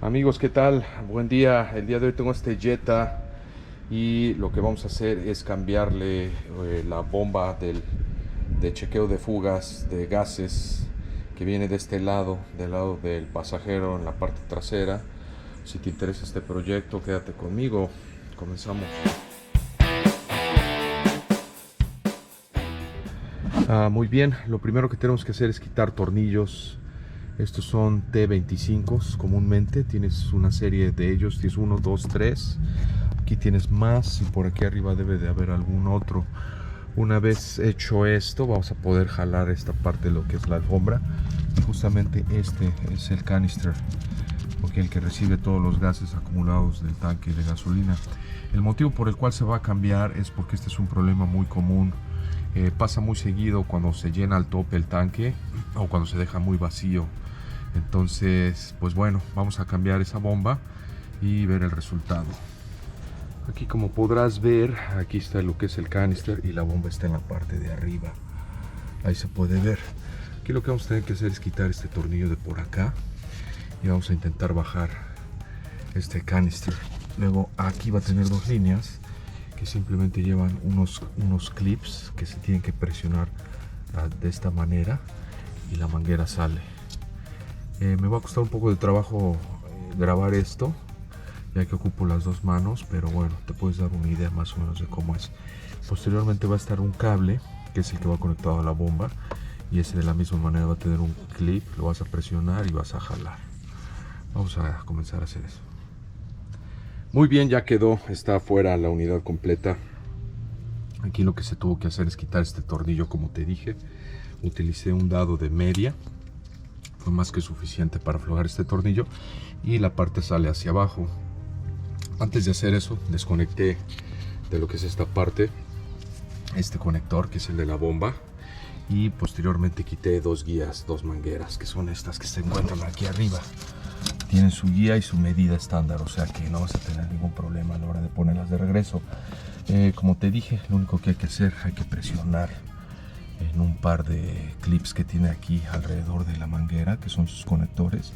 Amigos, ¿qué tal? Buen día. El día de hoy tengo este Jetta y lo que vamos a hacer es cambiarle la bomba de chequeo de fugas de gases que viene de este lado, del lado del pasajero en la parte trasera. Si te interesa este proyecto, quédate conmigo. Comenzamos. Muy bien, lo primero que tenemos que hacer es quitar tornillos. Estos son T25 comúnmente, tienes una serie de ellos, tienes 1, 2, 3. Aquí tienes más y por aquí arriba debe de haber algún otro. Una vez hecho esto, vamos a poder jalar esta parte de lo que es la alfombra. Y justamente este es el canister, porque el que recibe todos los gases acumulados del tanque de gasolina. El motivo por el cual se va a cambiar es porque este es un problema muy común. Pasa muy seguido cuando se llena al tope el tanque o cuando se deja muy vacío. Entonces, pues bueno, vamos a cambiar esa bomba y ver el resultado. Aquí, como podrás ver, aquí está lo que es el canister y la bomba está en la parte de arriba. Ahí se puede ver. Aquí lo que vamos a tener que hacer es quitar este tornillo de por acá y vamos a intentar bajar este canister. Luego aquí va a tener dos líneas que simplemente llevan unos clips que se tienen que presionar de esta manera y la manguera sale. Me va a costar un poco de trabajo grabar esto, ya que ocupo las dos manos, pero bueno, te puedes dar una idea más o menos de cómo es. Posteriormente va a estar un cable, que es el que va conectado a la bomba, y ese de la misma manera va a tener un clip, lo vas a presionar y vas a jalar. Vamos a comenzar a hacer eso. Muy bien, ya quedó, está afuera la unidad completa. Aquí lo que se tuvo que hacer es quitar este tornillo, como te dije. Utilicé un dado de media, fue más que suficiente para aflojar este tornillo y la parte sale hacia abajo. Antes de hacer eso, desconecté de lo que es esta parte este conector, que es el de la bomba, y posteriormente quité dos guías, dos mangueras, que son estas que se encuentran aquí arriba. Tienen su guía y su medida estándar, o sea que no vas a tener ningún problema a la hora de ponerlas de regreso. Como te dije, lo único que hay que hacer, hay que presionar en un par de clips que tiene aquí alrededor de la manguera, que son sus conectores,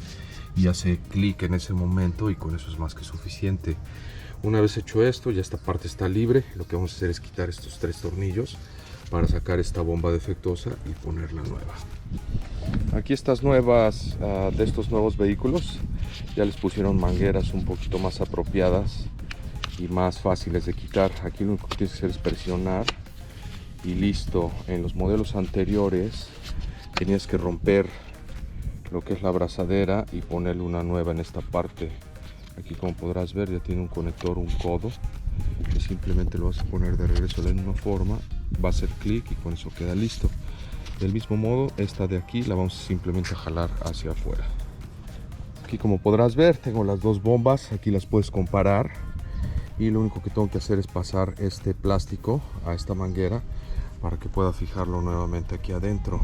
y hace clic en ese momento y con eso es más que suficiente. Una vez hecho esto, ya esta parte está libre. Lo que vamos a hacer es quitar estos tres tornillos para sacar esta bomba defectuosa y ponerla nueva. Aquí estas nuevas, de estos nuevos vehículos, ya les pusieron mangueras un poquito más apropiadas y más fáciles de quitar. Aquí lo único que tienes que hacer es presionar y listo. En los modelos anteriores tenías que romper lo que es la abrazadera y ponerle una nueva en esta parte. Aquí, como podrás ver, ya tiene un conector, un codo, que simplemente lo vas a poner de regreso de la misma forma, va a hacer clic y con eso queda listo. Del mismo modo, esta de aquí la vamos simplemente a jalar hacia afuera. Aquí, como podrás ver, tengo las dos bombas, aquí las puedes comparar, y lo único que tengo que hacer es pasar este plástico a esta manguera para que pueda fijarlo nuevamente aquí adentro.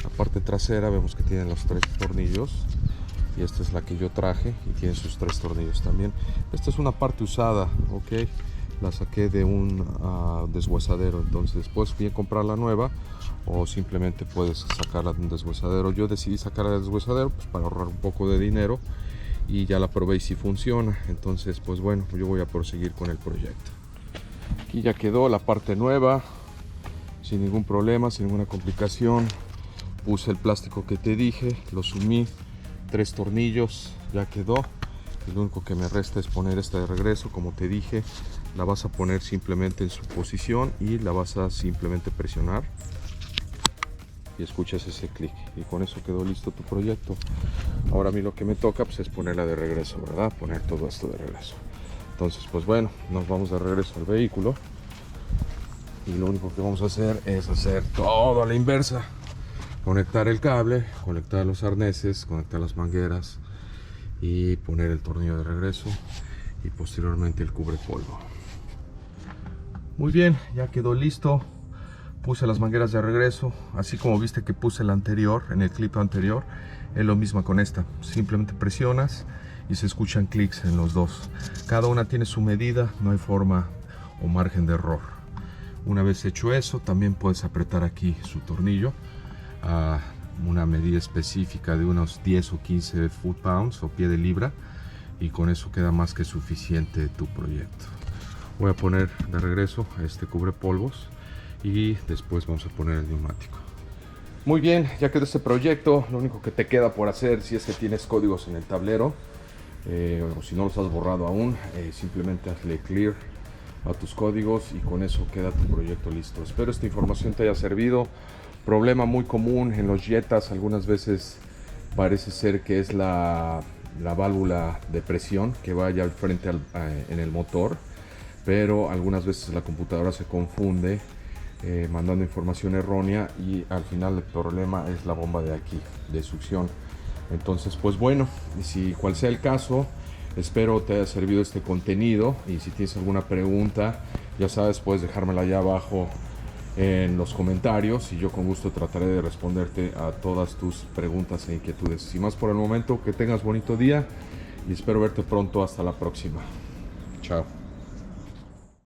La parte trasera vemos que tienen los tres tornillos y esta es la que yo traje y tiene sus tres tornillos también. Esta es una parte usada, ok, la saqué de un deshuesadero, entonces puedes bien comprar la nueva o simplemente puedes sacarla de un deshuesadero. Yo decidí sacarla del deshuesadero pues para ahorrar un poco de dinero y ya la probé y si funciona. Entonces pues bueno, yo voy a proseguir con el proyecto. Aquí ya quedó la parte nueva sin ningún problema, sin ninguna complicación. Puse el plástico que te dije, lo sumí, tres tornillos, ya quedó. Y lo único que me resta es poner esta de regreso. Como te dije, la vas a poner simplemente en su posición y la vas a simplemente presionar y escuchas ese clic y con eso quedó listo tu proyecto. Ahora a mí lo que me toca pues es ponerla de regreso, ¿verdad? Poner todo esto de regreso. Entonces pues bueno, nos vamos de regreso al vehículo y lo único que vamos a hacer es hacer todo a la inversa. Conectar el cable, conectar los arneses, conectar las mangueras y poner el tornillo de regreso y posteriormente el cubre polvo. Muy bien, ya quedó listo. Puse las mangueras de regreso, así como viste que puse la anterior, en el clip anterior, es lo mismo con esta. Simplemente presionas y se escuchan clics en los dos. Cada una tiene su medida, no hay forma o margen de error. Una vez hecho eso, también puedes apretar aquí su tornillo a una medida específica de unos 10 o 15 foot-pounds o pie de libra y con eso queda más que suficiente tu proyecto. Voy a poner de regreso este cubre polvos y después vamos a poner el neumático. Muy bien, ya quedó este proyecto. Lo único que te queda por hacer, si es que tienes códigos en el tablero, o si no los has borrado aún, simplemente hazle clear a tus códigos y con eso queda tu proyecto listo. Espero esta información te haya servido. Problema muy común en los Jetas, algunas veces parece ser que es la válvula de presión que vaya al frente en el motor, pero algunas veces la computadora se confunde mandando información errónea y al final el problema es la bomba de aquí de succión. Entonces, pues bueno, si cual sea el caso, espero te haya servido este contenido y si tienes alguna pregunta, ya sabes, puedes dejármela allá abajo en los comentarios y yo con gusto trataré de responderte a todas tus preguntas e inquietudes. Sin más por el momento, que tengas bonito día y espero verte pronto. Hasta la próxima. Chao.